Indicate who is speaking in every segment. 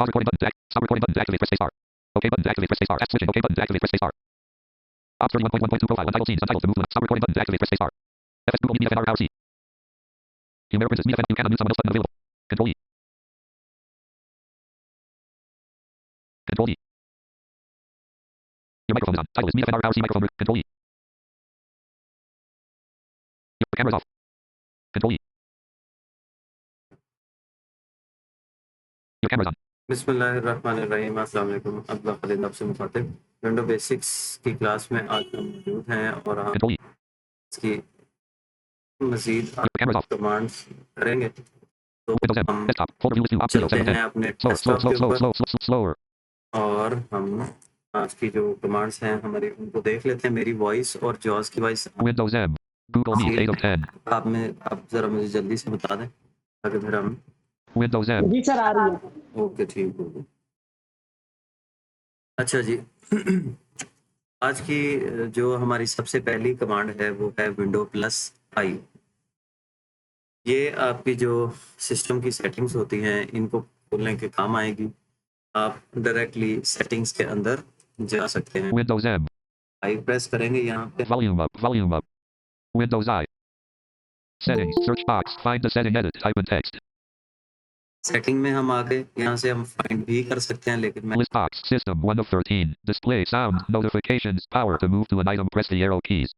Speaker 1: Pause recording button to stop recording button to activate. Press spacebar. OK button to activate. Press spacebar. App switching. OK button to activate. Press spacebar. Ops 31.1.2 profile. Untitled scenes. Untitled to move to stop recording button to activate. Press spacebar. FS Google Meet MFN RRC. Humira Princess Meet FN. You can unmute someone else button available. Control E. Control E. Your microphone is on. Title is Meet FN RRC microphone. Control E. Your camera is off. Control E. Your camera is on.
Speaker 2: बिस्मिल्लाहिर्रहमानिर्रहीम अस्सलाम वालेकुम। अब्दुल खलील आपसे मुखातिब। Window basics की class में आज हम मौजूद हैं और हम
Speaker 1: Control E.
Speaker 2: इसकी मजीद
Speaker 1: Your camera is off.
Speaker 2: Commands करेंगे। तो
Speaker 1: Windows M.
Speaker 2: हम
Speaker 1: Desktop. Folder view list 2. Op 0.
Speaker 2: चलते
Speaker 1: 7 of 10.
Speaker 2: हैं अपने
Speaker 1: Slower. Slow.
Speaker 2: Desktop
Speaker 1: Slow.
Speaker 2: के
Speaker 1: Slow.
Speaker 2: ऊपर
Speaker 1: Slow. Slower.
Speaker 2: और हम आज की जो कमांड्स हैं हमारी उनको देख लेते हैं। मेरी वॉइस और जॉस की voice
Speaker 1: Windows M. Google Meet 8 of 10.
Speaker 2: आप जरा मुझे जल्दी से बता दें ताकि फिर हम
Speaker 1: Windows M.
Speaker 3: जी सर आ रही है।
Speaker 2: ओके ठीक होगी। अच्छा जी आज की जो हमारी सबसे पहली कमांड है वो है विंडो प्लस आई। ये आपकी जो सिस्टम की सेटिंग्स होती हैं इनको खोलने के काम आएगी। आप डायरेक्टली सेटिंग्स के अंदर जा सकते हैं।
Speaker 1: Windows M.
Speaker 2: आई प्रेस करेंगे यहाँ पे।
Speaker 1: Volume up. Volume up. Windows I. Settings. Search box. Find the setting. Edit. Type in text.
Speaker 2: Setting में हम आगे यहाँ से हम फाइंड भी कर सकते हैं लेकिन मैं
Speaker 1: List box. System 1 of 13. Display sound. Notifications. Power to move to an item. Press the arrow keys.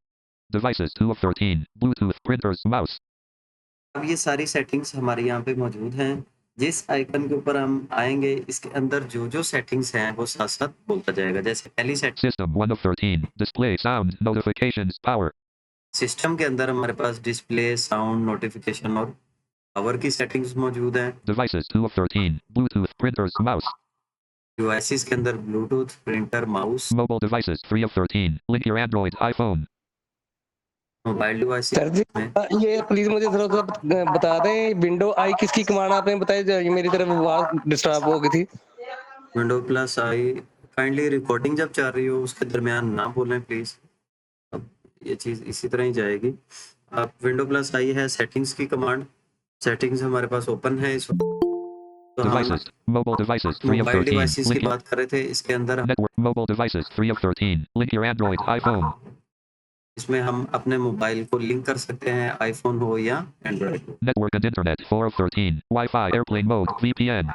Speaker 1: Devices 2 of 13. Bluetooth. Printers. Mouse.
Speaker 2: अब ये सारी सेटिंग्स हमारे यहाँ पे मौजूद हैं। जिस आइकन के ऊपर हम आएंगे इसके अंदर जो जो सेटिंग्स हैं वो साथ साथ बोलता जाएगा। जैसे पहली setting
Speaker 1: System 1 of 13. Display sound. Notifications. Power.
Speaker 2: System के अंदर हमारे पास डिस्प्ले साउंड नोटिफिकेशन और पावर की सेटिंग्स मौजूद हैं।
Speaker 1: Devices 2 of 13. Bluetooth. Printers. Mouse.
Speaker 2: Devices के अंदर Bluetooth printer mouse
Speaker 1: Mobile devices 3 of 13. Link your Android. iPhone.
Speaker 2: Mobile devices
Speaker 3: sir ji
Speaker 2: में
Speaker 3: ये प्लीज मुझे थोड़ा सा बता दें विंडो आई किसकी कमांड आपने बताई जो मेरी तरफ आवाज डिस्टर्ब हो गई थी।
Speaker 2: विंडो प्लस आई काइंडली रिकॉर्डिंग जब चल रही हो उसके दरमियान ना बोलें प्लीज। अब ये चीज़ इसी तरह ही जाएगी। अब विंडो प्लस आई है सेटिंग्स की कमांड। सेटिंग्स हमारे पास ओपन है इस वक्त। तो हम
Speaker 1: Devices. Mobile devices 3 of
Speaker 2: mobile
Speaker 1: 13.
Speaker 2: Devices की
Speaker 1: Link your
Speaker 2: बात कर रहे थे। इसके अंदर
Speaker 1: network. Mobile devices 3 of 13. Link your Android. iPhone.
Speaker 2: इसमें हम अपने मोबाइल को लिंक कर सकते हैं आईफोन हो या एंड्रॉइड हो।
Speaker 1: Network and internet 4 of 13. Wi-Fi. Airplane mode. VPN.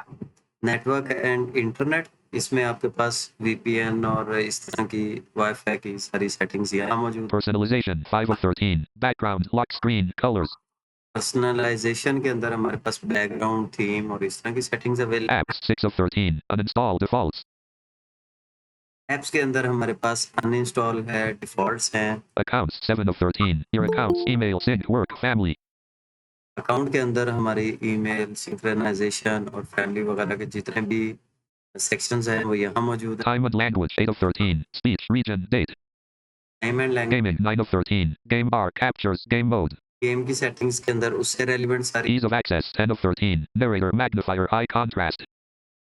Speaker 2: Network and internet इसमें आपके पास वीपीएन और इस तरह की वाईफाई की सारी सेटिंग्स यहाँ मौजूद।
Speaker 1: Personalization 5 of 13. Background. Lock screen. Colors.
Speaker 2: Personalisation के अंदर हमारे पास बैकग्राउंड थीम और इस तरह की settings available.
Speaker 1: Apps 6 of 13. Uninstall defaults.
Speaker 2: Apps के अंदर हमारे पास अनइंस्टॉल है डिफॉल्ट्स हैं।
Speaker 1: Accounts 7 of 13. Your accounts. Email. Sync. Work. Family.
Speaker 2: Account के अंदर हमारी ईमेल सिंक्रोनाइजेशन और फैमिली वगैरह के जितने भी सेक्शंस हैं वो यहाँ मौजूद हैं।
Speaker 1: Time and language 8 of 13. Speech. Region. Date.
Speaker 2: Time and language
Speaker 1: Gaming 9 of 13. Game bar. Captures. Game mode.
Speaker 2: Game की सेटिंग्स के अंदर उससे रेलिवेंट सारी
Speaker 1: Ease of access 10 of 13. Narrator. Magnifier. High contrast.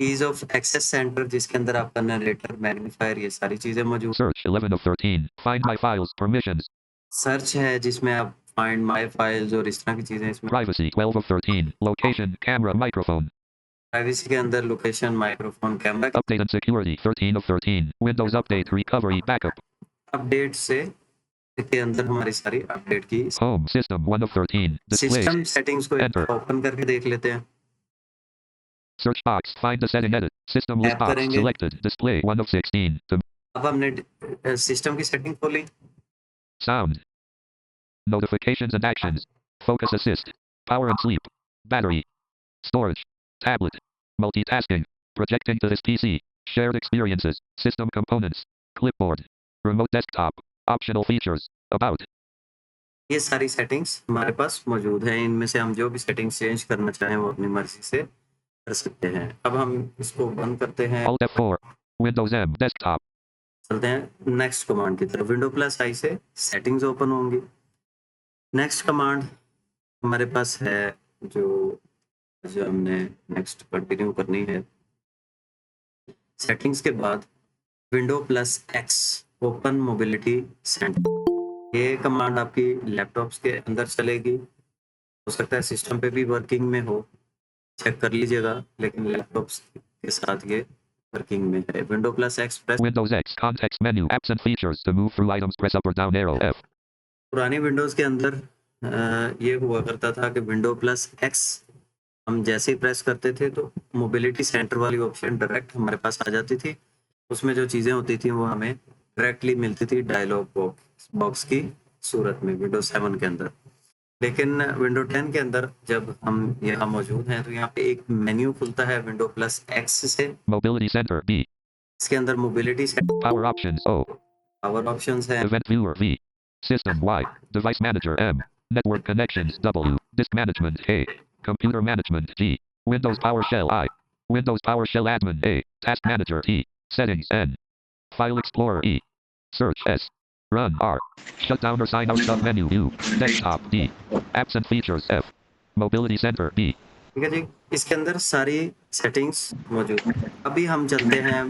Speaker 2: Ease of access centre जिसके अंदर आपका narrator magnifier ये सारी चीजें मौजूद।
Speaker 1: Search 11 of 13. Find my files. Permissions.
Speaker 2: Search है जिसमें आप फाइंड माय फाइल्स और इस तरह की चीजें इसमें।
Speaker 1: Privacy 12 of 13. Location. Camera. Microphone.
Speaker 2: Privacy के अंदर location microphone camera.
Speaker 1: Update and security 13 of 13. Windows Update. Recovery. Backup.
Speaker 2: Update से के अंदर हमारी सारी अपडेट की
Speaker 1: Home. System 1 of 13. Display.
Speaker 2: System settings को
Speaker 1: Enter.
Speaker 2: ओपन करके देख लेते हैं।
Speaker 1: Search box. Find the setting. Edit. System list
Speaker 2: Tap
Speaker 1: box.
Speaker 2: करेंगे।
Speaker 1: Selected. Display 1 of 16. To
Speaker 2: अब हमने सिस्टम की सेटिंग खोली।
Speaker 1: sound. Notifications and actions. Focus assist. Power and sleep. Battery. Storage. Tablet. Multitasking. Projecting to this PC. Shared experiences. System components. Clipboard. Remote desktop. Optional features. About.
Speaker 2: ये सारी settings हमारे पास मौजूद हैं। इनमें से हम जो भी सेटिंग्स चेंज करना चाहें वो अपनी मर्जी से कर सकते हैं। अब हम इसको बंद करते हैं।
Speaker 1: Alt F4. Windows M. Desktop.
Speaker 2: चलते हैं नेक्स्ट कमांड की तरफ। विंडो प्लस आई से सेटिंग्स ओपन होंगी। नेक्स्ट कमांड हमारे पास है जो हमने नेक्स्ट कंटिन्यू करनी है। सेटिंग्स के बाद window plus x open mobility centre. ये कमांड आपकी लैपटॉप्स के अंदर चलेगी। हो सकता है सिस्टम पे भी वर्किंग में हो, चेक कर लीजिएगा, लेकिन लैपटॉप्स के साथ ये वर्किंग में है। Window plus x press
Speaker 1: Windows X context menu. Absent features. To move through items, press up or down arrow F.
Speaker 2: पुरानी विंडोज के अंदर ये हुआ करता था कि विंडो प्लस एक्स हम जैसे ही प्रेस करते थे तो मोबिलिटी सेंटर वाली ऑप्शन डायरेक्ट हमारे पास आ जाती थी। उसमें जो चीज़ें होती थी वो हमें डायरेक्टली मिलती थी डायलॉग बॉक्स की सूरत में विंडो 7 के अंदर। लेकिन विंडो 10 के अंदर जब हम यहाँ मौजूद हैं तो यहाँ पे एक मेन्यू खुलता है विंडो प्लस एक्स से।
Speaker 1: Mobility center B.
Speaker 2: इसके अंदर mobility centre
Speaker 1: Power options O.
Speaker 2: Power options हैं।
Speaker 1: Event viewer V. System Y. Device manager M. Network connections W. Disk management A. Computer management G. Windows PowerShell I. Windows PowerShell admin A. Task manager T. Settings N. File explorer E. Search S. Run R. Shutdown or sign out submenu U. Desktop D. Absent features F. Mobility center B.
Speaker 2: ठीक है जी, इसके अंदर सारी settings मौजूद हैं। अभी हम चलते हैं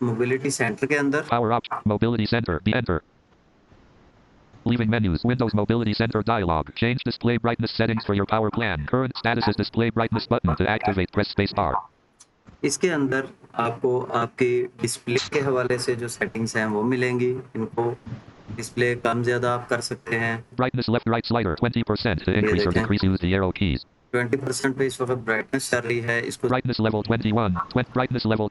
Speaker 2: मोबिलिटी सेंटर के अंदर।
Speaker 1: Power up. Mobility center B. Enter. Leaving menus. Windows Mobility Center dialog. Change display brightness settings for your power plan. Current status is display brightness button. To activate, press space bar.
Speaker 2: इसके अंदर आपको आपकी display के हवाले से जो settings हैं वो मिलेंगी। इनको डिस्प्ले कम ज़्यादा आप कर सकते हैं।
Speaker 1: Brightness left right slider 20% to increase or
Speaker 2: देखें।
Speaker 1: decrease. Use the arrow keys.
Speaker 2: 20% पे इस वक्त ब्राइटनेस चल रही है। इसको
Speaker 1: Brightness level 21. Brightness level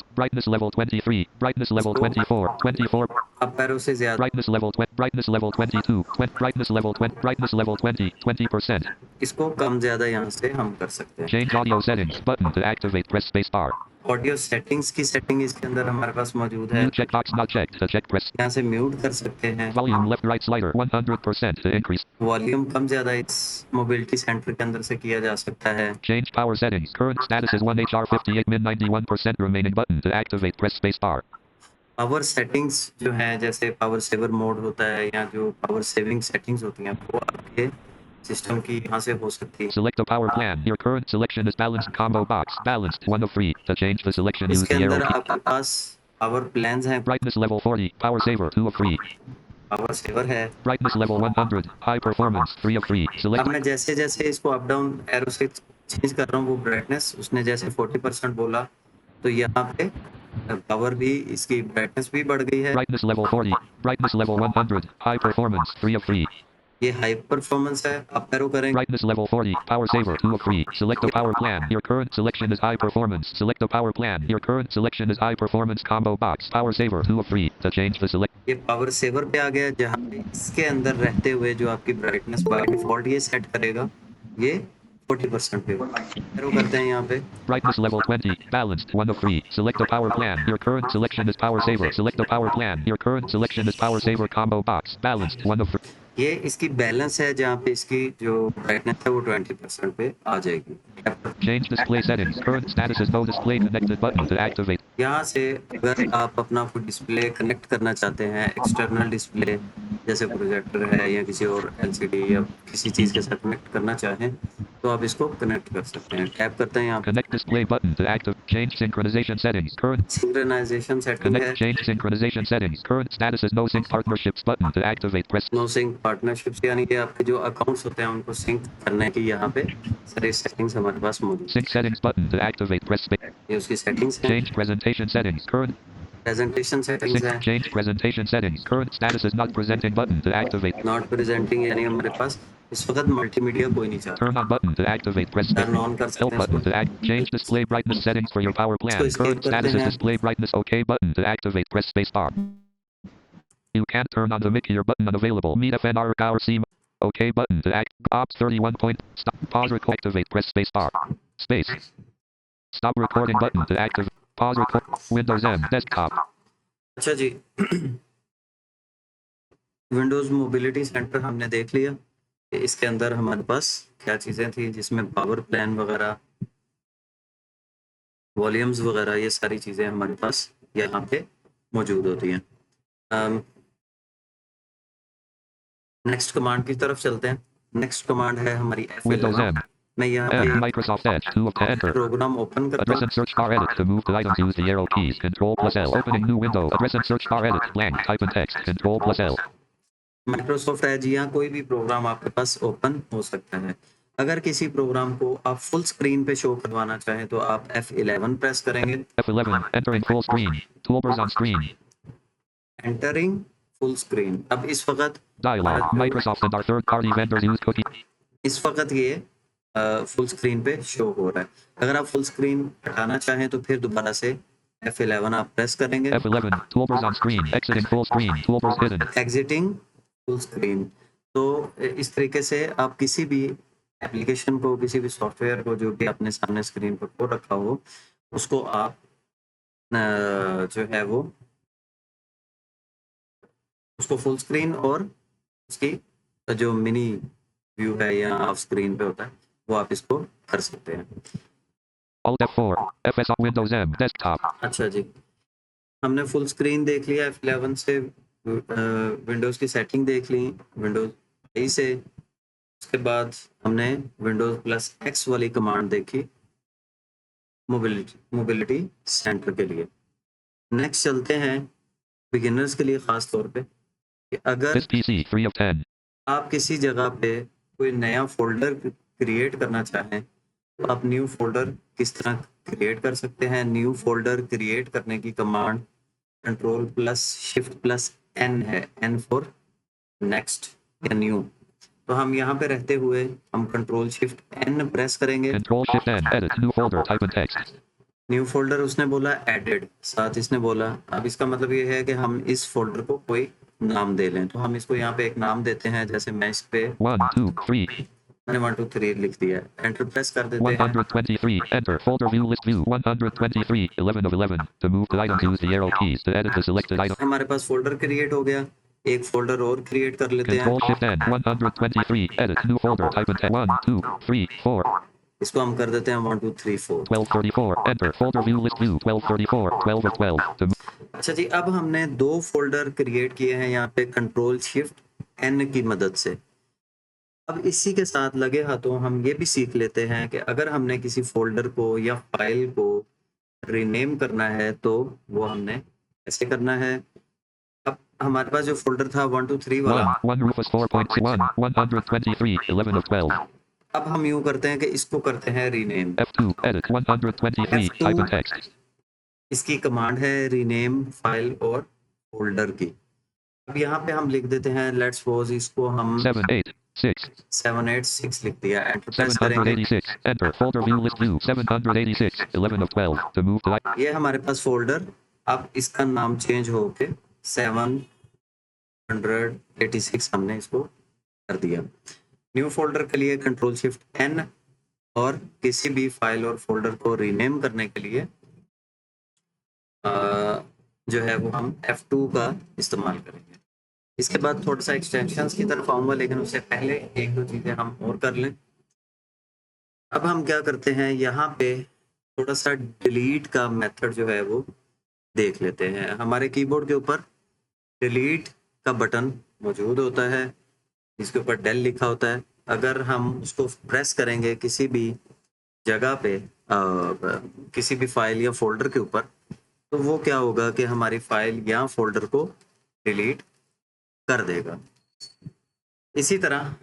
Speaker 1: 23. Brightness level 24. 24.
Speaker 2: Up arrow से ज़्यादा
Speaker 1: Brightness level 20. Brightness level 22. Brightness level 20. Brightness level 20. 20%.
Speaker 2: इसको कम ज़्यादा यहाँ से हम कर सकते हैं।
Speaker 1: Change audio settings button. To activate, press space bar.
Speaker 2: Audio settings की सेटिंग इसके अंदर हमारे पास मौजूद है।
Speaker 1: Mute checkbox not checked. To check, press
Speaker 2: यहाँ से म्यूट कर सकते हैं।
Speaker 1: volume left right slider 100% to increase.
Speaker 2: Volume कम ज़्यादा इस मोबिलिटी सेंटर के अंदर से किया जा सकता है।
Speaker 1: Change power settings. Current status is 1HR58 min 91% remaining button. To activate, press space bar.
Speaker 2: Power settings जो है जैसे पावर सेवर मोड होता है या जो पावर सेविंग सेटिंग्स होती हैं वो आपके सिस्टम की यहाँ से हो सकती है।
Speaker 1: Select a power plan. Your current selection is balanced combo box. Balanced 1 of 3. To change the selection, use
Speaker 2: इसके
Speaker 1: the
Speaker 2: अंदर
Speaker 1: arrow key.
Speaker 2: आपके पास पावर प्लान्स हैं।
Speaker 1: Brightness level 40. Power saver 2 of 3.
Speaker 2: Power saver है।
Speaker 1: Brightness level 100. High performance 3 of 3.
Speaker 2: अब
Speaker 1: Select
Speaker 2: मैं जैसे जैसे इसको अप डाउन एरो से चेंज कर रहा हूँ वो ब्राइटनेस उसने जैसे 40% बोला तो यहाँ पे पावर भी इसकी ब्राइटनेस भी बढ़ गई है।
Speaker 1: brightness level 40. Brightness level 100. High performance 3 of 3.
Speaker 2: ये हाई परफॉर्मेंस है। अप एरो करेंगे
Speaker 1: Brightness level 40. Power saver 2 of 3. Select a power plan. Your current selection is high performance. Select a power plan. Your current selection is high performance combo box. Power saver 2 of 3. To change the select.
Speaker 2: ये power saver पे आ गया जहाँ पे इसके अंदर रहते हुए जो आपकी ब्राइटनेस बाय डिफॉल्ट ये सेट करेगा ये 40% पे एरो करते हैं यहाँ पे।
Speaker 1: Brightness level 20. Balanced 1 of 3. Select a power plan. Your current selection is power saver. Select a power plan. Your current selection is power saver combo box. Balanced 1 of 3.
Speaker 2: ये इसकी बैलेंस है जहाँ पे इसकी जो ब्राइटनेस है वो 20% पे आ जाएगी।
Speaker 1: Change display settings. Current status is no display connected button to activate.
Speaker 2: यहाँ से अगर आप अपना कोई डिस्प्ले कनेक्ट करना चाहते हैं एक्सटर्नल डिस्प्ले जैसे प्रोजेक्टर है या किसी और एलसीडी या किसी चीज़ के साथ कनेक्ट करना चाहें तो आप इसको कनेक्ट कर सकते हैं। टैप करते हैं यहाँ पे
Speaker 1: Connect display button to active. Change synchronization settings. Current.
Speaker 2: Synchronisation setting है।
Speaker 1: Connect. Change synchronization settings. Current status is no sync partnerships button to activate. Press.
Speaker 2: No sync partnerships यानी कि आपके जो अकाउंट्स होते हैं उनको सिंक करने की यहाँ पे सारी सेटिंग्स हमारे पास मौजूद
Speaker 1: Sync settings button to activate. Press space.
Speaker 2: है। ये उसकी सेटिंग्स है।
Speaker 1: Change presentation settings. Current.
Speaker 2: Presentation settings है।
Speaker 1: Sync. Change presentation settings. Current status is not presenting button to activate.
Speaker 2: Not presenting यानी हमारे पास इस वक्त मल्टीमीडिया कोई नहीं चाहता।
Speaker 1: Turn on button to activate. Press space.
Speaker 2: Turn on कर
Speaker 1: Help
Speaker 2: सकते हैं
Speaker 1: button
Speaker 2: इसको।
Speaker 1: to act. Change display brightness settings for your power plan.
Speaker 2: इसको escape
Speaker 1: Current
Speaker 2: करते
Speaker 1: status is
Speaker 2: हैं।
Speaker 1: display brightness. OK button to activate. Press space bar. You can't turn on the mic here button unavailable. Meet FNR power C. OK button to act. Ops 31 point. Stop. Pause record. Activate. Press space bar. Space. Stop recording button to activate. Pause record. Windows M. Desktop.
Speaker 2: अच्छा जी Windows mobility centre हमने देख लिया कि इसके अंदर हमारे पास क्या चीज़ें थी जिसमें पावर प्लान वगैरह वॉल्यूम्स वगैरह ये सारी चीज़ें हमारे पास यहाँ पे मौजूद होती हैं। नेक्स्ट कमांड की तरफ चलते हैं। नेक्स्ट कमांड है हमारी
Speaker 1: Windows
Speaker 2: F11।
Speaker 1: M.
Speaker 2: मैं यहाँ
Speaker 1: M.
Speaker 2: पे
Speaker 1: Microsoft Edge. 2 of 10. Enter.
Speaker 2: Programme open करता
Speaker 1: Address
Speaker 2: हूँ।
Speaker 1: and search bar edit. To move to items, use the arrow keys. Control plus L. Opening new window. Address and search bar edit. Blank. Type in text. Control plus L.
Speaker 2: Microsoft Edge या कोई भी programme आपके पास open हो सकता है। अगर किसी programme को आप फुल स्क्रीन पे शो करवाना चाहें तो आप F11 प्रेस करेंगे।
Speaker 1: F11. Entering full screen. Toolbars on screen.
Speaker 2: Entering full screen. अब इस वक्त
Speaker 1: Dialog. Microsoft and our third-party vendors use cookie.
Speaker 2: इस वक्त ये फुल स्क्रीन पे शो हो रहा है। अगर आप फुल स्क्रीन हटाना चाहें तो फिर दोबारा से F11 आप प्रेस करेंगे।
Speaker 1: F11. Toolbars on screen. Exiting full screen. Toolbars hidden.
Speaker 2: Exiting full screen. तो इस तरीके से आप किसी भी एप्लीकेशन को, किसी भी सॉफ्टवेयर को जो भी अपने सामने स्क्रीन पर खोल रखा हो, उसको आप जो है वो उसको फुल स्क्रीन और उसकी जो मिनी व्यू है या ऑफ स्क्रीन पे होता है वो आप इसको कर सकते हैं।
Speaker 1: Alt F4. FS on Windows M. Desktop.
Speaker 2: अच्छा जी, हमने फुल स्क्रीन देख लिया F11 से, विंडोज़ की सेटिंग देख ली विंडोज़ आई से। उसके बाद हमने विंडोज़ प्लस एक्स वाली कमांड देखी मोबिलिटी सेंटर के लिए। नेक्स्ट चलते हैं बिगिनर्स के लिए ख़ास तौर पे कि अगर
Speaker 1: This PC. 3 of 10.
Speaker 2: आप किसी जगह पे कोई नया फोल्डर क्रिएट करना चाहें तो आप न्यू फोल्डर किस तरह क्रिएट कर सकते हैं। न्यू फोल्डर क्रिएट करने की command control plus shift plus N है, एन फॉर नेक्स्ट या न्यू। तो हम यहाँ पे रहते हुए हम कंट्रोल शिफ्ट एन प्रेस करेंगे।
Speaker 1: Control Shift N. Edit. New folder. Type in text.
Speaker 2: New folder उसने बोला एडेड, साथ इसने बोला। अब इसका मतलब ये है कि हम इस फोल्डर को कोई नाम दे लें। तो हम इसको यहाँ पे एक नाम देते हैं, जैसे मैं इस पे
Speaker 1: 1, 2, 3.
Speaker 2: मैंने 1 2 3 लिख दिया है। एंटर प्रेस कर देते हैं।
Speaker 1: 123. Enter. Folder view list view. 123. 11 of 11. To move the items, use the arrow keys to edit the selected item.
Speaker 2: हमारे पास फोल्डर क्रिएट हो गया। एक फोल्डर और क्रिएट कर लेते
Speaker 1: Control
Speaker 2: हैं।
Speaker 1: Shift N. 123. Edit. New folder. Type in 1, 2, 3, 4.
Speaker 2: इसको हम कर देते हैं 1 2 3 4।
Speaker 1: 1234. Enter. Folder view list view. 1234. 12 of 12. To
Speaker 2: अच्छा जी, अब हमने दो फोल्डर क्रिएट किए हैं यहाँ पे कंट्रोल शिफ्ट एन की मदद से। अब इसी के साथ लगे हाथों हम ये भी सीख लेते हैं कि अगर हमने किसी फोल्डर को या फाइल को रीनेम करना है तो वो हमने कैसे करना है। अब हमारे पास जो फोल्डर था 1 2 3 वाला,
Speaker 1: 1 Rufus 4.1. 123. 11 of 12.
Speaker 2: अब हम यूं करते हैं कि इसको करते हैं rename.
Speaker 1: F2. Edit. 123. Type in text.
Speaker 2: इसकी कमांड है रीनेम फाइल और फोल्डर की। अब यहाँ पे हम लिख देते हैं लेट्स सपोज इसको हम
Speaker 1: 786.
Speaker 2: 786 लिख दिया। एंटर प्रेस करेंगे।
Speaker 1: 786. Enter. Folder view list view. 786. 11 of 12. To move the item.
Speaker 2: ये हमारे पास फोल्डर, अब इसका नाम चेंज होके 786 हमने इसको कर दिया। न्यू फोल्डर के लिए कंट्रोल शिफ्ट एन और किसी भी फाइल और फोल्डर को रीनेम करने के लिए जो है वो हम F2 का इस्तेमाल करेंगे। इसके बाद थोड़ा सा एक्सटेंशंस की तरफ आऊंगा, लेकिन उससे पहले एक दो चीज़ें हम और कर लें। अब हम क्या करते हैं, यहाँ पे थोड़ा सा डिलीट का मेथड जो है वो देख लेते हैं। हमारे कीबोर्ड के ऊपर डिलीट का बटन मौजूद होता है, जिसके ऊपर डेल लिखा होता है। अगर हम उसको प्रेस करेंगे किसी भी जगह पे किसी भी फाइल या फोल्डर के ऊपर, तो वो क्या होगा कि हमारी फाइल या फोल्डर को डिलीट कर देगा। इसी तरह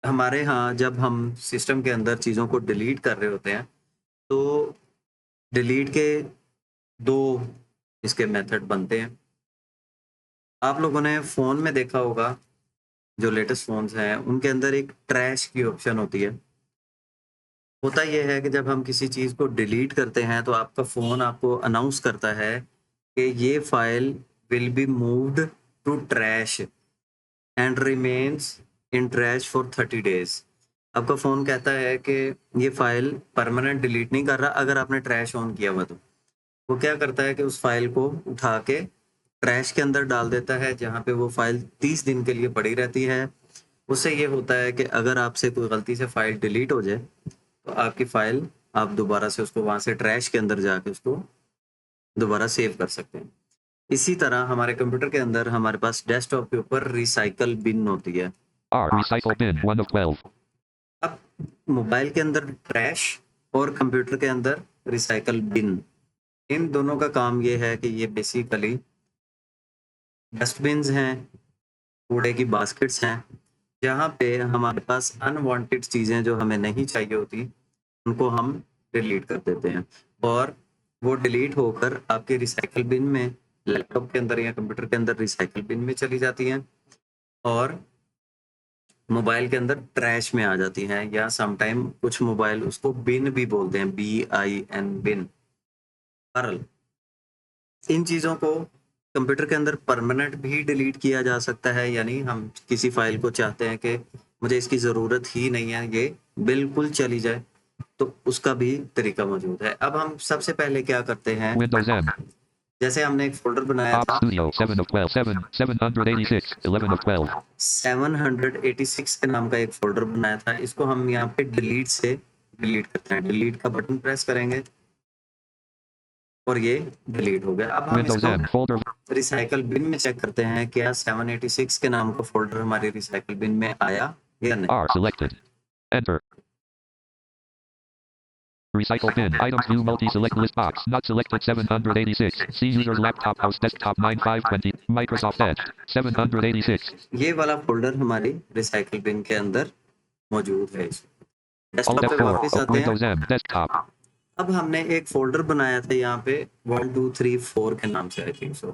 Speaker 2: हमारे यहाँ जब हम सिस्टम के अंदर चीज़ों को डिलीट कर रहे होते हैं तो डिलीट के दो इसके मेथड बनते हैं। आप लोगों ने फ़ोन में देखा होगा, जो लेटेस्ट फ़ोन्स हैं उनके अंदर एक ट्रैश की ऑप्शन होती है। होता यह है कि जब हम किसी चीज़ को डिलीट करते हैं तो आपका फ़ोन आपको अनाउंस करता है कि ये file will be moved to trash and remains in trash for 30 days. आपका फ़ोन कहता है कि ये फाइल परमानेंट डिलीट नहीं कर रहा। अगर आपने ट्रैश ऑन किया हुआ तो वो क्या करता है कि उस फाइल को उठा के ट्रैश के अंदर डाल देता है, जहाँ पे वो फाइल 30 दिन के लिए पड़ी रहती है। उससे ये होता है कि अगर आपसे कोई गलती से फाइल डिलीट हो जाए तो आपकी फाइल आप दोबारा से उसको वहाँ से ट्रैश के अंदर जाके उसको दोबारा सेव कर सकते हैं। इसी तरह हमारे कंप्यूटर के अंदर हमारे पास डेस्कटॉप के ऊपर रिसाइकल बिन होती है।
Speaker 1: Recycle bin 1 of 12.
Speaker 2: अब मोबाइल के अंदर ट्रैश और कंप्यूटर के अंदर रिसाइकल बिन, इन दोनों का काम ये है कि ये बेसिकली डस्टबिन्स हैं, कूड़े की बास्केट्स हैं। जहाँ पे हमारे पास अनवांटेड चीज़ें जो हमें नहीं चाहिए होती, उनको हम डिलीट कर देते हैं और वो डिलीट होकर आपके रिसाइकल बिन में, लैपटॉप के अंदर या कंप्यूटर के अंदर रिसाइकल बिन में चली जाती हैं और मोबाइल के अंदर ट्रैश में आ जाती हैं, या समटाइम कुछ मोबाइल उसको बिन भी बोलते हैं, BIN, बिन, बरल। इन चीज़ों को कंप्यूटर के अंदर परमानेंट भी डिलीट किया जा सकता है, यानी हम किसी फाइल को चाहते हैं कि मुझे इसकी ज़रूरत ही नहीं है, ये बिल्कुल चली जाए, तो उसका भी तरीका मौजूद है। अब हम सबसे पहले क्या करते हैं,
Speaker 1: Windows M.
Speaker 2: जैसे हमने एक फोल्डर बनाया
Speaker 1: Op
Speaker 2: था
Speaker 1: Studio 7 of 12. 786. 11 of 12.
Speaker 2: 786 के नाम का एक फोल्डर बनाया था, इसको हम यहाँ पे डिलीट से डिलीट करते हैं। डिलीट का बटन प्रेस करेंगे और ये डिलीट हो गया। अब हम
Speaker 1: Windows M.
Speaker 2: इसको
Speaker 1: Folder.
Speaker 2: रिसाइकल बिन में चेक करते हैं, क्या 786 के नाम का फोल्डर हमारे रिसाइकल बिन में आया या नहीं।
Speaker 1: R selected. Enter. Recycle bin. Items view multi-select list box. Not selected 786. See user's laptop house desktop 9520. Microsoft Edge. 786.
Speaker 2: ये वाला फोल्डर हमारे रिसाइकल बिन के अंदर मौजूद है।
Speaker 1: Alt
Speaker 2: डेस्कटॉप पे
Speaker 1: F4.
Speaker 2: वापस आते हैं।
Speaker 1: Windows M. Desktop.
Speaker 2: अब हमने एक फोल्डर बनाया था यहाँ पे 1 2 3 4 के नाम से, I think so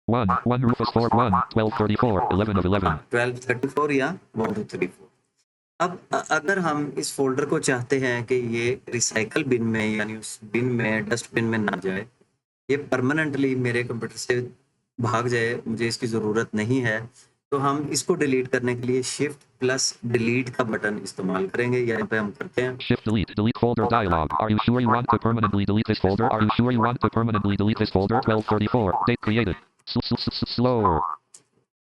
Speaker 1: 1 Rufus 4 1 1234 11 of 11.
Speaker 2: 1234 या 1 2 3 4। अब अगर हम इस फोल्डर को चाहते हैं कि ये रिसाइकल बिन में, यानी उस बिन में, डस्टबिन में ना जाए, ये परमानेंटली मेरे कंप्यूटर से भाग जाए, मुझे इसकी ज़रूरत नहीं है, तो हम इसको डिलीट करने के लिए शिफ्ट प्लस डिलीट का बटन इस्तेमाल करेंगे। यहाँ पे हम करते हैं
Speaker 1: Shift delete. Delete folder dialog. Are you sure you want to permanently delete this folder? Are you sure you want to permanently delete this folder? 1234. Date created. Slower.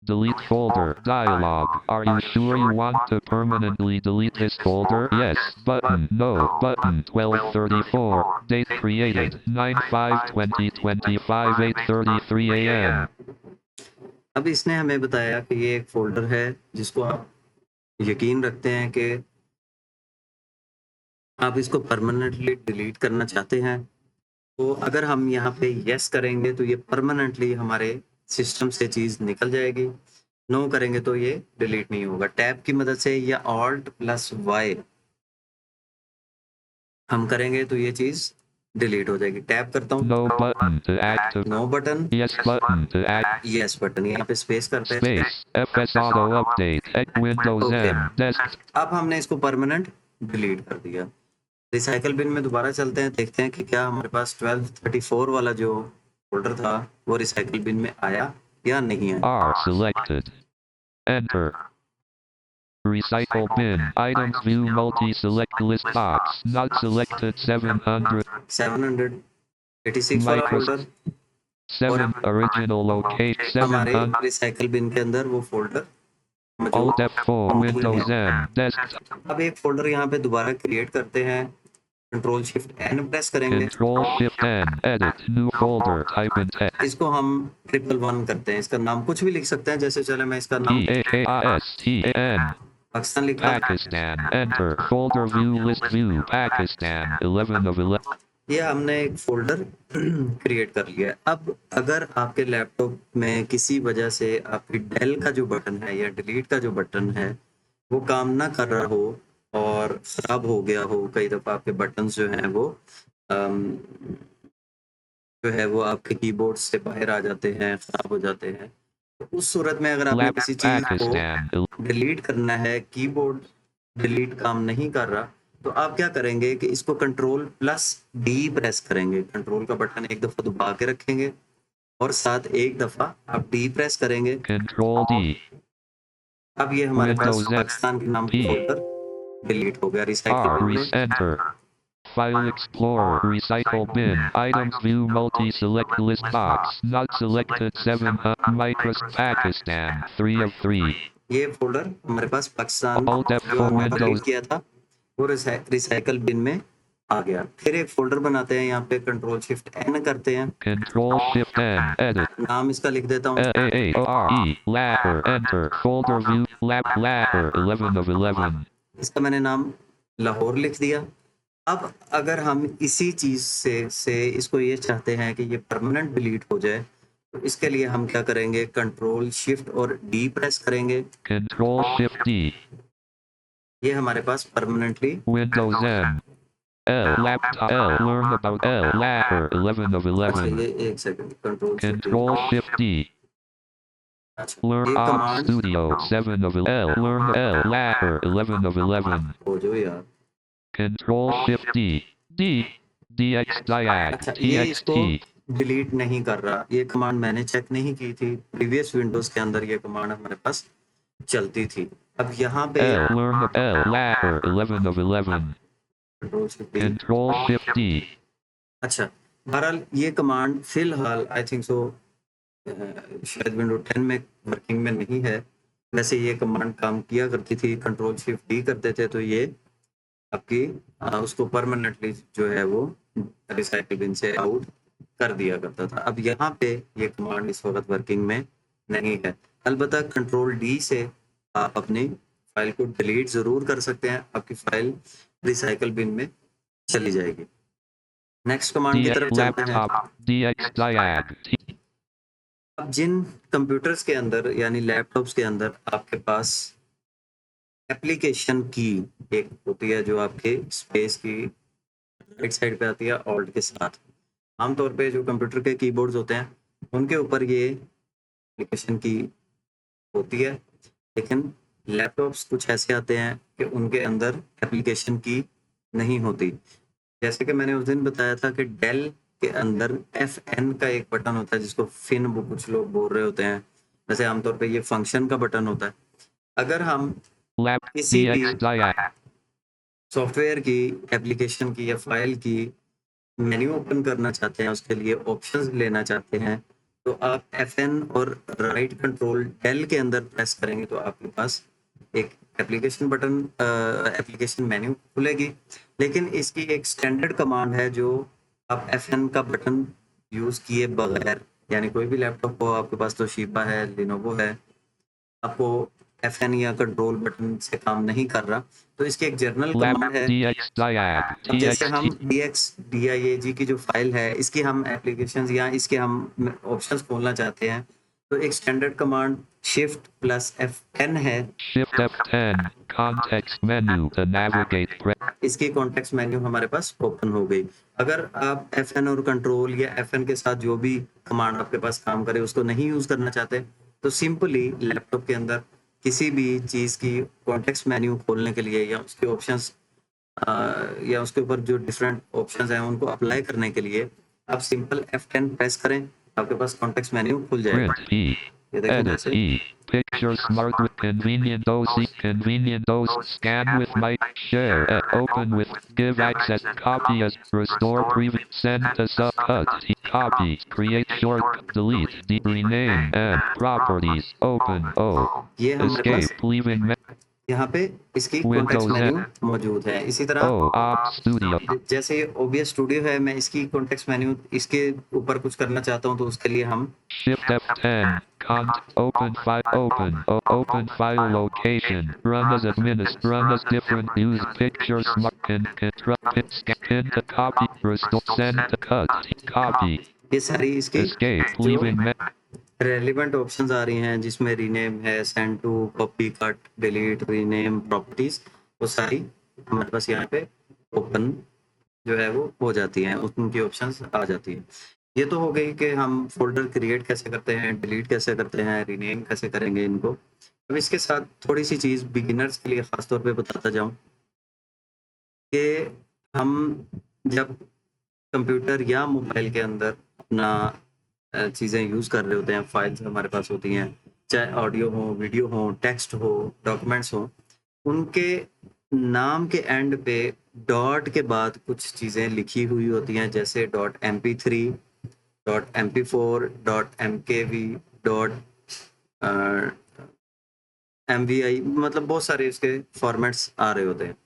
Speaker 1: Delete folder dialog. Are you sure you want to permanently delete this folder? Yes button. No button. 1234. Date created. 9/5/2025 8:33 a.m.
Speaker 2: अब इसने हमें बताया कि ये एक folder है जिसको आप यकीन रखते हैं कि आप इसको परमानेंटली डिलीट करना चाहते हैं। तो अगर हम यहाँ पे यस करेंगे तो ये परमानेंटली हमारे सिस्टम से चीज़ निकल जाएगी। नो करेंगे तो ये डिलीट नहीं होगा। टैब की मदद से या ऑल्ट प्लस वाई हम करेंगे तो ये चीज़ डिलीट हो जाएगी। टैप करता हूँ,
Speaker 1: No button to active.
Speaker 2: No button,
Speaker 1: Yes button to act.
Speaker 2: Yes button, यहाँ पे स्पेस करते हैं।
Speaker 1: Space. FS auto update. Windows
Speaker 2: Okay.
Speaker 1: M. Desk.
Speaker 2: अब हमने इसको परमानेंट डिलीट कर दिया। रिसाइकल बिन में दोबारा चलते हैं, देखते हैं कि क्या हमारे पास 1234 वाला जो फोल्डर था वो रिसाइकल बिन में आया या नहीं आया।
Speaker 1: R selected. Enter. Recycle bin. Items view multi-select list box. Not selected 700.
Speaker 2: 786 वाला फोल्डर
Speaker 1: 7 original location
Speaker 2: हमारे
Speaker 1: 700.
Speaker 2: रिसाइकल बिन के अंदर वो फोल्डर मौजूद।
Speaker 1: Alt F4. Windows M. Desktop.
Speaker 2: अब एक फोल्डर यहाँ पे दोबारा क्रिएट करते हैं, कंट्रोल शिफ्ट एन प्रेस करेंगे,
Speaker 1: Control Shift N. Edit. New folder. Type in text.
Speaker 2: इसको हम 111 करते हैं। इसका नाम कुछ भी लिख सकते हैं, जैसे चले मैं इसका नाम
Speaker 1: PAKISTAN.
Speaker 2: पाकिस्तान लिखता हूँ।
Speaker 1: Pakistan. Enter. Folder view list view. Pakistan. 11 of 11.
Speaker 2: ये हमने एक फोल्डर क्रिएट कर लिया है। अब अगर आपके लैपटॉप में किसी वजह से आपकी डेल का जो बटन है या डिलीट का जो बटन है वो काम ना कर रहा हो और ख़राब हो गया हो, कई दफ़ा आपके बटन्स जो हैं वो जो है वो आपके कीबोर्ड से बाहर आ जाते हैं, ख़राब हो जाते हैं, तो उस सूरत में अगर आपने किसी चीज़ को
Speaker 1: Pakistan.
Speaker 2: डिलीट करना है, कीबोर्ड डिलीट काम नहीं कर रहा, तो आप क्या करेंगे कि इसको कंट्रोल प्लस डी प्रेस करेंगे। कंट्रोल का बटन एक दफ़ा दबा के रखेंगे और साथ एक दफ़ा आप डी प्रेस करेंगे।
Speaker 1: Control D.
Speaker 2: अब ये हमारे पास
Speaker 1: Windows F,
Speaker 2: पाकिस्तान के नाम का
Speaker 1: P.
Speaker 2: फोल्डर डिलीट हो गया।
Speaker 1: R.
Speaker 2: Recycle
Speaker 1: Enter. File Explorer. Recycle bin. Items view multi-select list box. Not selected 700. Microsoft Pakistan. 3 of 3.
Speaker 2: ये फोल्डर हमारे पास पाकिस्तान
Speaker 1: Alt F4
Speaker 2: जो हमने
Speaker 1: Windows.
Speaker 2: डिलीट किया था वो रिसाइकल बिन में आ गया। फिर एक फोल्डर बनाते हैं, यहाँ पे कंट्रोल शिफ्ट एन करते हैं,
Speaker 1: Control Shift N. Edit.
Speaker 2: नाम इसका लिख देता हूँ
Speaker 1: LAORE. Lapper. Enter. Folder view. Lapper. 11 of 11.
Speaker 2: इसका मैंने नाम लाहौर लिख दिया। अब अगर हम इसी चीज़ से इसको ये चाहते हैं कि ये परमानेंट डिलीट हो जाए, तो इसके लिए हम क्या करेंगे, कंट्रोल शिफ्ट और डी प्रेस करेंगे।
Speaker 1: Control Shift D.
Speaker 2: ये हमारे पास permanently
Speaker 1: Windows M. L. Laptop L. Learn about L. Lapper 11 of
Speaker 2: अच्छा
Speaker 1: 11.
Speaker 2: ये एक second, control shift
Speaker 1: Control Shift D.
Speaker 2: अच्छा
Speaker 1: Learn
Speaker 2: ये
Speaker 1: Op
Speaker 2: command
Speaker 1: Studio 7 of L. Learn L. Lapper 11 of 11.
Speaker 2: हो जो यार।
Speaker 1: Control Shift D. D. DX Diag.
Speaker 2: अच्छा ये इसको
Speaker 1: TXT.
Speaker 2: डिलीट नहीं कर रहा, ये कमांड मैंने चेक नहीं की थी, प्रीवियस विंडोज के अंदर ये कमांड हमारे पास चलती थी। अब यहाँ पे
Speaker 1: L. Learn L. Lapper 11 of 11.
Speaker 2: Control shift D.
Speaker 1: Control Shift D.
Speaker 2: अच्छा बहरहाल ये कमांड फिलहाल आई थिंक सो शायद विंडो 10 में वर्किंग में नहीं है। वैसे ये कमांड काम किया करती थी, कंट्रोल शिफ्ट डी करते थे तो ये आपकी उसको परमानेंटली जो है वो रिसाइकल बिन से आउट कर दिया करता था। अब यहाँ पे ये कमांड इस वक्त वर्किंग में नहीं है। अलबत्ता कंट्रोल डी से आप अपनी फाइल को डिलीट जरूर कर सकते हैं, आपकी फाइल रिसाइकल बिन में चली जाएगी। नेक्स्ट कमांड की
Speaker 1: DX
Speaker 2: तरफ चलते हैं।
Speaker 1: Laptop. DX Diag.
Speaker 2: अब जिन कंप्यूटर्स के अंदर यानी लैपटॉप्स के अंदर आपके पास एप्लीकेशन की एक होती है जो आपके स्पेस की राइट साइड पे आती है ऑल्ट के साथ। आमतौर पे जो कंप्यूटर के कीबोर्ड्स होते हैं उनके ऊपर ये एप्लीकेशन की होती है, लेकिन लैपटॉप्स कुछ ऐसे आते हैं कि उनके अंदर एप्लीकेशन की नहीं होती। जैसे कि मैंने उस दिन बताया था कि डेल के अंदर FN का एक बटन होता है जिसको फिन वो कुछ लोग बोल रहे होते हैं, वैसे आमतौर पे ये फंक्शन का बटन होता है। अगर हम
Speaker 1: Lap.
Speaker 2: किसी भी
Speaker 1: DX Diag.
Speaker 2: सॉफ्टवेयर की, एप्लीकेशन की या फाइल की मेन्यू ओपन करना चाहते हैं, उसके लिए ऑप्शंस लेना चाहते हैं, तो आप FN और राइट कंट्रोल डेल के अंदर प्रेस करेंगे तो आपके पास एक एप्लीकेशन बटन एप्लीकेशन मेन्यू खुलेगी। लेकिन इसकी एक स्टैंडर्ड कमांड है जो आप FN का बटन यूज किए बगैर, यानी कोई भी लैपटॉप हो, आपके पास तो शीबा है, लिनोवो है, आपको FN या कंट्रोल बटन से काम नहीं कर रहा, तो इसकी एक जर्नल
Speaker 1: Lap.
Speaker 2: कमांड है।
Speaker 1: DX Diag.
Speaker 2: अब जैसे हम
Speaker 1: TXT.
Speaker 2: DIAG की जो फाइल है इसकी हम एप्लीकेशंस या इसके हम ऑप्शंस खोलना चाहते हैं, तो एक standard command shift plus FN है।
Speaker 1: Shift F10. Context menu to navigate.
Speaker 2: इसकी कॉन्टेक्स्ट मेन्यू हमारे पास ओपन हो गई। अगर आप FN और कंट्रोल या FN के साथ जो भी कमांड आपके पास काम करे उसको नहीं यूज करना चाहते, तो सिंपली लैपटॉप के अंदर किसी भी चीज की कॉन्टेक्स्ट मेन्यू खोलने के लिए या उसके ऑप्शंस या उसके ऊपर जो डिफरेंट ऑप्शंस हैं उनको अप्लाई करने के लिए आप सिंपल F10 प्रेस करें, आपके पास कॉन्टेक्स्ट मेन्यू खुल जाएगा।
Speaker 1: Print E.
Speaker 2: ये देखें
Speaker 1: Edit
Speaker 2: जैसे
Speaker 1: E. Picture Smart with convenient dose. Convenient dose. Scan with mic. Share. Open with. Give access. Copy as. Restore preview. Send to subcut. Copy. Create short. Delete. Rename. And. Properties. Open. O.
Speaker 2: ये हमारे पास
Speaker 1: Escape. Leaving.
Speaker 2: यहाँ पे इसकी
Speaker 1: Windows
Speaker 2: context menu
Speaker 1: है।
Speaker 2: मौजूद है। इसी तरह
Speaker 1: O. Op Studio.
Speaker 2: जैसे ये OBS स्टूडियो है, मैं इसकी कॉन्टेक्स्ट मेन्यू इसके ऊपर कुछ करना चाहता हूँ तो उसके लिए हम
Speaker 1: Shift F10. Open file. Open. Open file location. Run as Run as different. Use picture smart. Scan to copy. Restore. Send to cut. Copy.
Speaker 2: ये सारी इसकी
Speaker 1: Escape.
Speaker 2: जो
Speaker 1: Leaving.
Speaker 2: रेलिवेंट ऑप्शंस आ रही हैं जिसमें रीनेम है, send to, copy, cut, delete, rename, properties, वो सारी हमारे पास यहाँ पे ओपन जो है वो हो जाती हैं, उनकी ऑप्शंस आ जाती हैं। ये तो हो गई कि हम फोल्डर क्रिएट कैसे करते हैं, डिलीट कैसे करते हैं, रीनेम कैसे करेंगे इनको। अब इसके साथ थोड़ी सी चीज़ बिगिनर्स के लिए ख़ास तौर पे बताता जाऊं कि हम जब कंप्यूटर या मोबाइल के अंदर अपना चीज़ें यूज़ कर रहे होते हैं, फाइल्स हमारे पास होती हैं, चाहे ऑडियो हो, वीडियो हो, टेक्स्ट हो, डॉक्यूमेंट्स हो, उनके नाम के एंड पे डॉट के बाद कुछ चीज़ें लिखी हुई होती हैं, जैसे .mp3, .mp4, .mkv, .mvi, मतलब बहुत सारे इसके फॉर्मेट्स आ रहे होते हैं।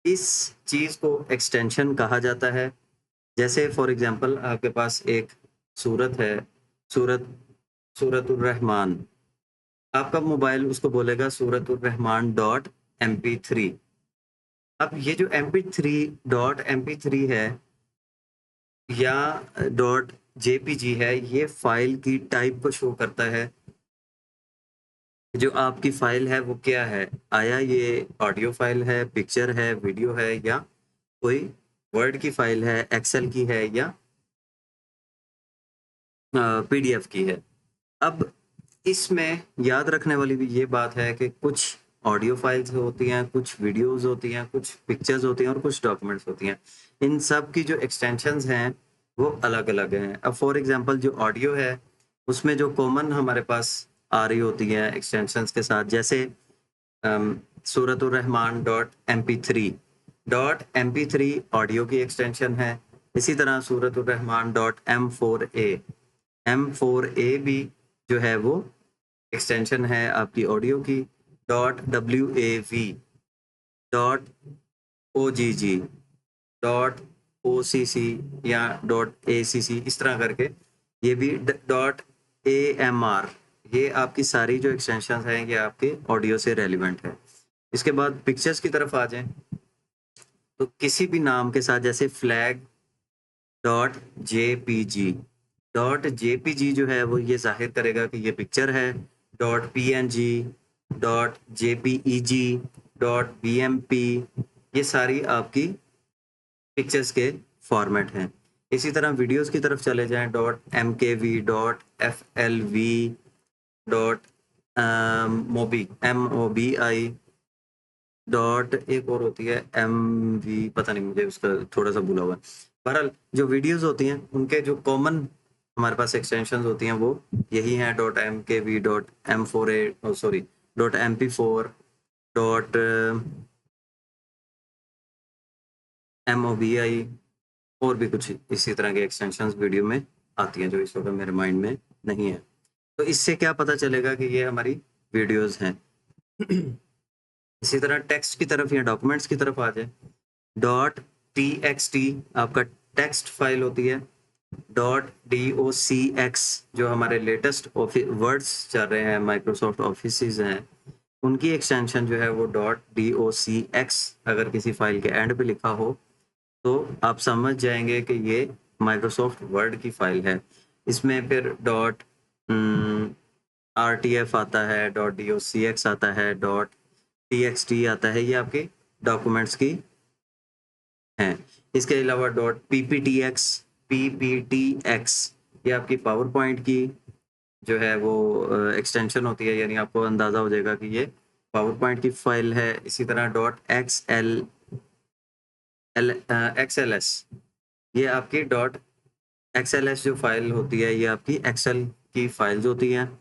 Speaker 2: इस चीज़ को एक्सटेंशन कहा जाता है। जैसे फॉर एग्जांपल आपके पास एक सूरत है, सूरतुर रहमान, आपका मोबाइल उसको बोलेगा सूरतुर रहमान .mp3। अब ये जो mp3 .mp3 है या जेपीजी है, ये फाइल की टाइप को शो करता है। जो आपकी फाइल है वो क्या है, आया ये ऑडियो फाइल है, पिक्चर है, वीडियो है, या कोई वर्ड की फाइल है, एक्सेल की है, या पीडीएफ की है। अब इसमें याद रखने वाली भी ये बात है कि कुछ ऑडियो फाइल्स होती हैं, कुछ वीडियोस होती हैं, कुछ पिक्चर्स होती हैं और कुछ डॉक्यूमेंट्स होती हैं। इन सब की जो एक्सटेंशंस हैं वो अलग अलग हैं। अब फॉर एग्जांपल जो ऑडियो है उसमें जो कॉमन हमारे पास आ रही होती है एक्सटेंशंस के साथ, जैसे सूरतुर्रहमान .mp3 ऑडियो की एक्सटेंशन है। इसी तरह सूरतुर्रहमान .m4a भी जो है वो एक्सटेंशन है आपकी ऑडियो की। .wav .ogg .occ या .acc, इस तरह करके ये भी .amr, ये आपकी सारी जो एक्सटेंशन हैं ये आपके ऑडियो से रेलिवेंट है। इसके बाद पिक्चर्स की तरफ आ जाएं तो किसी भी नाम के साथ, जैसे फ्लैग .jpg जो है वो ये जाहिर करेगा कि ये पिक्चर है। .png .jpeg .bmp, ये सारी आपकी पिक्चर्स के फॉर्मेट हैं। इसी तरह वीडियोस की तरफ चले जाएं, .mkv .flv .mobi एक और होती है mv, पता नहीं, मुझे उसका थोड़ा सा भूला हुआ है। बहरहाल जो वीडियोस होती हैं उनके जो कॉमन हमारे पास एक्सटेंशंस होती हैं वो यही हैं। .mkv .m4a sorry .mp4 .mobi और भी कुछ इसी तरह के एक्सटेंशंस वीडियो में आती हैं जो इस वक्त मेरे माइंड में नहीं है। तो इससे क्या पता चलेगा कि ये हमारी वीडियोस हैं। इसी तरह टेक्स्ट की तरफ या डॉक्यूमेंट्स की तरफ आ जाए, .txt आपका टेक्स्ट फाइल होती है। .docx जो हमारे लेटेस्ट वर्ड्स चल रहे हैं, माइक्रोसॉफ्ट ऑफिस हैं, उनकी एक्सटेंशन जो है वो .docx अगर किसी फाइल के एंड पे लिखा हो तो आप समझ जाएंगे कि ये माइक्रोसॉफ्ट वर्ड की फाइल है। इसमें फिर .rtf आता है, .docx आता है, .txt आता है, ये आपके डॉक्यूमेंट्स की हैं। इसके अलावा .pptx ये आपकी पावर पॉइंट की जो है वो एक्सटेंशन होती है, यानी आपको अंदाज़ा हो जाएगा कि ये पावर पॉइंट की फाइल है। इसी तरह .xls ये आपकी .xls जो फाइल होती है ये आपकी एक्सेल की फाइल्स होती हैं।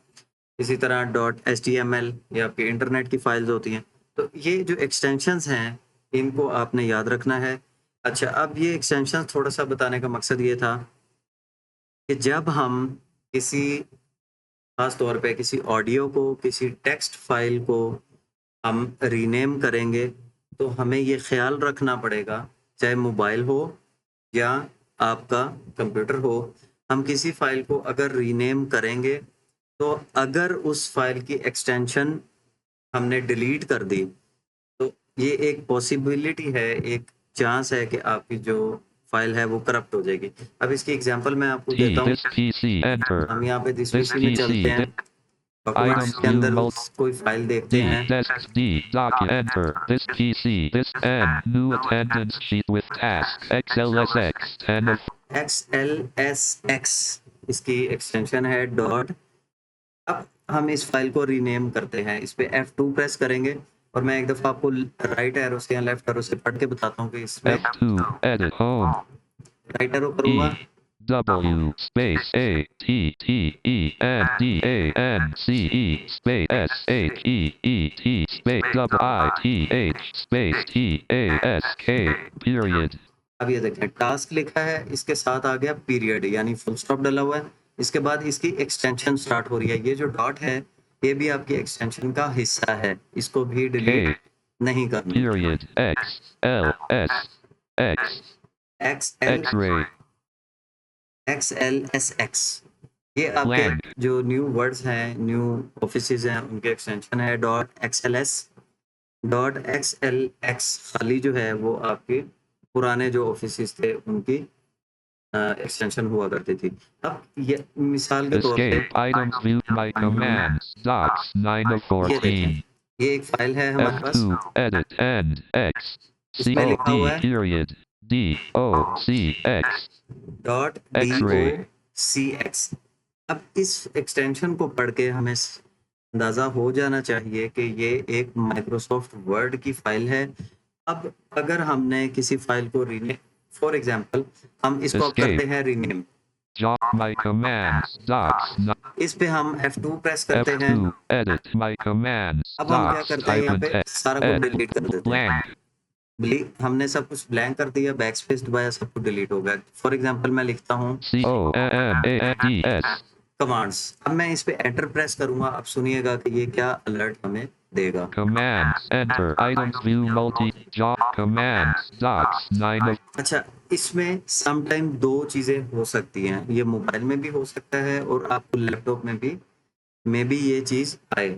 Speaker 2: इसी तरह .html ये आपके इंटरनेट की फाइल्स होती हैं। तो ये जो एक्सटेंशंस हैं इनको आपने याद रखना है। अच्छा, अब ये एक्सटेंशंस थोड़ा सा बताने का मकसद ये था कि जब हम किसी खास तौर पे किसी ऑडियो को, किसी टेक्स्ट फाइल को हम रीनेम करेंगे तो हमें ये ख्याल रखना पड़ेगा, चाहे मोबाइल हो या आपका कंप्यूटर हो, हम किसी फाइल को अगर रीनेम करेंगे तो अगर उस फाइल की एक्सटेंशन हमने डिलीट कर दी तो ये एक पॉसिबिलिटी है, एक चांस है कि आपकी जो फाइल है वो करप्ट हो जाएगी। अब इसकी एग्जांपल मैं आपको
Speaker 1: T.
Speaker 2: देता हूँ।
Speaker 1: This PC. Enter.
Speaker 2: हम यहाँ पे दिस
Speaker 1: This
Speaker 2: पीसी में चलते
Speaker 1: PC.
Speaker 2: हैं, डॉक्यूमेंट्स
Speaker 1: Items
Speaker 2: के
Speaker 1: view
Speaker 2: अंदर
Speaker 1: mult.
Speaker 2: कोई फाइल देखते
Speaker 1: D.
Speaker 2: हैं।
Speaker 1: Desk D. Doc. Enter. This PC. This N. New attendance sheet with task. XLSX. 10 of.
Speaker 2: XLSX इसकी एक्सटेंशन है डॉट। अब हम इस फाइल को रीनेम करते हैं, इस पे F2 प्रेस करेंगे और मैं एक दफ़ा आपको राइट एरो से या लेफ्ट एरो से पढ़ के बताता हूँ कि इसमें
Speaker 1: F2. Edit. Home.
Speaker 2: Right arrow करूँगा,
Speaker 1: E. W. Space A. T. T. E. N. D. A. N. C. E. Space S. H. E. E. T. Space W. I. T. H. Space T. A. S. K. Period.
Speaker 2: अब ये देखें task लिखा है, इसके साथ आ गया period यानी full stop डला हुआ है। इसके बाद इसकी एक्सटेंशन स्टार्ट हो रही है। ये जो डॉट है ये भी आपकी एक्सटेंशन का हिस्सा है, इसको भी डिलीट
Speaker 1: K.
Speaker 2: नहीं करना।
Speaker 1: Period. X. L. S. X.
Speaker 2: XL
Speaker 1: X-ray.
Speaker 2: XLSX ये आपके
Speaker 1: Blank.
Speaker 2: जो न्यू वर्ड्स हैं, न्यू ऑफिसेज हैं, उनके एक्सटेंशन है .xls। .xlx खाली जो है वो आपके पुराने जो ऑफिसेज थे उनकी एक्सटेंशन हुआ करती थी। अब ये मिसाल के तौर पे
Speaker 1: Escape. Items viewed by commands. Docs 9 of
Speaker 2: ये देखें,
Speaker 1: 14.
Speaker 2: ये एक फाइल है हमारे पास,
Speaker 1: F2. Edit. End. X.
Speaker 2: इसमें लिखा हुआ
Speaker 1: COD.
Speaker 2: है
Speaker 1: Period. DOCX.
Speaker 2: Dot
Speaker 1: X-ray.
Speaker 2: DOCX। अब इस एक्सटेंशन को पढ़ के हमें अंदाज़ा हो जाना चाहिए कि ये एक माइक्रोसॉफ्ट वर्ड की फाइल है। अब अगर हमने किसी फाइल को रीनेम, फॉर एग्जांपल हम इसको अब करते हैं rename,
Speaker 1: Jot my commands. Docs.
Speaker 2: इस पे हम F2 प्रेस करते हैं।
Speaker 1: F2. Edit my commands.
Speaker 2: अब हम क्या
Speaker 1: Docs.
Speaker 2: करते हैं, यहाँ
Speaker 1: Hyphen
Speaker 2: पे
Speaker 1: X.
Speaker 2: सारा कुछ डिलीट कर देते हैं।
Speaker 1: Blank.
Speaker 2: हमने सब कुछ ब्लैंक कर दिया, बैक स्पेस दबाया, सब कुछ डिलीट हो गया। फॉर एग्जांपल मैं लिखता हूँ
Speaker 1: COMMANDS.
Speaker 2: कमांड्स। अब मैं इस पे एंटर प्रेस करूंगा, अब सुनिएगा कि ये क्या अलर्ट हमें देगा।
Speaker 1: Commands. Enter. Items view multi. Jot commands. Docs 9 of.
Speaker 2: अच्छा, इसमें सम टाइम दो चीजें हो सकती हैं, ये मोबाइल में भी हो सकता है और आपको लैपटॉप में भी ये चीज आए।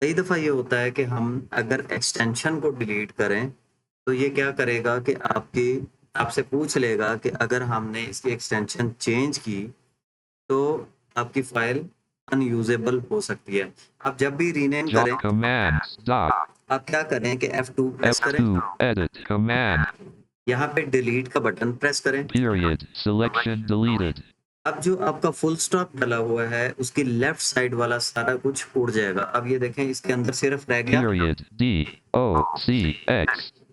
Speaker 2: कई दफा ये होता है कि हम अगर एक्सटेंशन को डिलीट करें तो ये क्या करेगा कि आपसे पूछ लेगा कि अगर हमने इसकी एक्सटेंशन चेंज की तो आपकी फाइल अनयूजेबल हो सकती है। आप जब भी रीनेम
Speaker 1: Jot
Speaker 2: करें,
Speaker 1: commands. Doc.
Speaker 2: आप क्या करें कि F2 प्रेस करें,
Speaker 1: F2. Edit. Command.
Speaker 2: यहाँ पे डिलीट का बटन प्रेस करें।
Speaker 1: Period. Selection deleted.
Speaker 2: अब जो आपका फुल स्टॉप डला हुआ है उसकी लेफ्ट साइड वाला सारा कुछ उड़ जाएगा। अब ये देखें, इसके अंदर सिर्फ रह गया,
Speaker 1: Period. DOCX.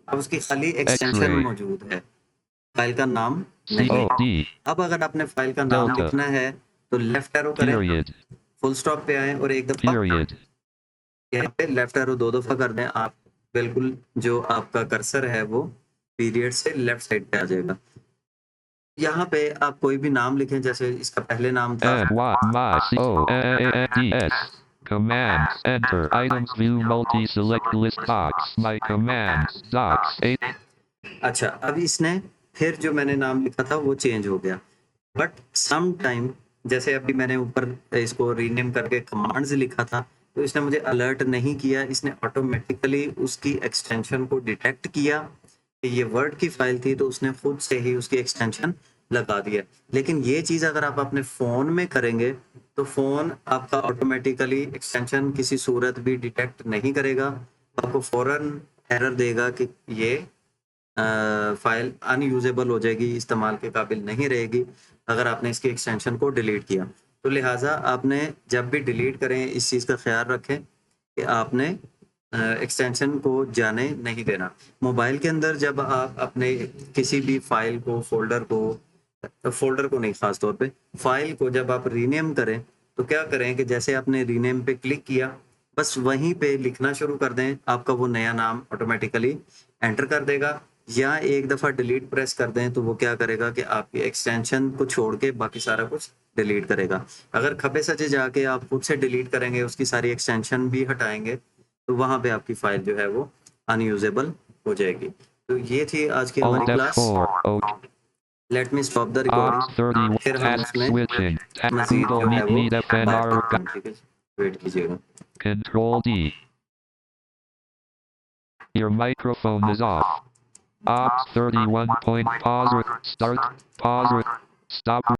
Speaker 2: अब उसकी खाली एक्सटेंशन
Speaker 1: X-ray.
Speaker 2: मौजूद है, फाइल का नाम नहीं।
Speaker 1: COD.
Speaker 2: अब अगर आपने फाइल का नाम
Speaker 1: Delta.
Speaker 2: लिखना है तो लेफ्ट एरो करें,
Speaker 1: Period.
Speaker 2: फुल स्टॉप पे आए और एक दफा
Speaker 1: Period.
Speaker 2: यहाँ पे लेफ्ट एरो 2 दफा कर दें, आप बिल्कुल जो आपका कर्सर है वो पीरियड से लेफ्ट साइड पे आ जाएगा। यहाँ पे आप कोई भी नाम लिखें, जैसे इसका पहले नाम था
Speaker 1: MYCOMANDS. Commands. Enter. Items view multi. Select list box. My commands. Docs 8.
Speaker 2: अच्छा, अब इसने फिर जो मैंने नाम लिखा था वो चेंज हो गया, बट सम टाइम जैसे अभी मैंने ऊपर इसको रीनेम करके कमांड्स लिखा था तो इसने मुझे अलर्ट नहीं किया, इसने ऑटोमेटिकली उसकी एक्सटेंशन को डिटेक्ट किया कि ये वर्ड की फाइल थी तो उसने खुद से ही उसकी एक्सटेंशन लगा दिया। लेकिन ये चीज़ अगर आप अपने फ़ोन में करेंगे तो फ़ोन आपका ऑटोमेटिकली एक्सटेंशन किसी सूरत भी डिटेक्ट नहीं करेगा, आपको फ़ौरन एरर देगा कि ये फाइल अनयूजेबल हो जाएगी, इस्तेमाल के काबिल नहीं रहेगी अगर आपने इसकी एक्सटेंशन को डिलीट किया। तो लिहाजा आपने जब भी डिलीट करें इस चीज़ का ख्याल रखें कि आपने एक्सटेंशन को जाने नहीं देना। मोबाइल के अंदर जब आप अपने किसी भी फाइल को, फोल्डर को नहीं, ख़ास तौर पे फाइल को जब आप रीनेम करें तो क्या करें कि जैसे आपने रीनेम पे क्लिक किया, बस वहीं पे लिखना शुरू कर दें, आपका वो नया नाम ऑटोमेटिकली एंटर कर देगा। या एक दफ़ा डिलीट प्रेस कर दें तो वो क्या करेगा कि आपकी एक्सटेंशन को छोड़ के बाकी सारा कुछ डिलीट करेगा। अगर खब्बे सजे जाके आप खुद से डिलीट करेंगे, उसकी सारी एक्सटेंशन भी हटाएंगे, तो वहाँ पे आपकी फाइल जो है वो अनयूजेबल हो जाएगी। तो ये थी आज की हमारी
Speaker 1: Alt
Speaker 2: class.
Speaker 1: F4.
Speaker 2: Let me stop the
Speaker 1: Ops
Speaker 2: recording,
Speaker 1: 31.
Speaker 2: फिर हम
Speaker 1: Task
Speaker 2: उसमें
Speaker 1: switching.
Speaker 2: मजीद
Speaker 1: Google
Speaker 2: जो है वो
Speaker 1: Meet
Speaker 2: बात
Speaker 1: FNR.
Speaker 2: करते हैं। ठीक है, वेट कीजिएगा।
Speaker 1: Control D. Your microphone is off. Ops 31. Pause. Start. Pause. Stop.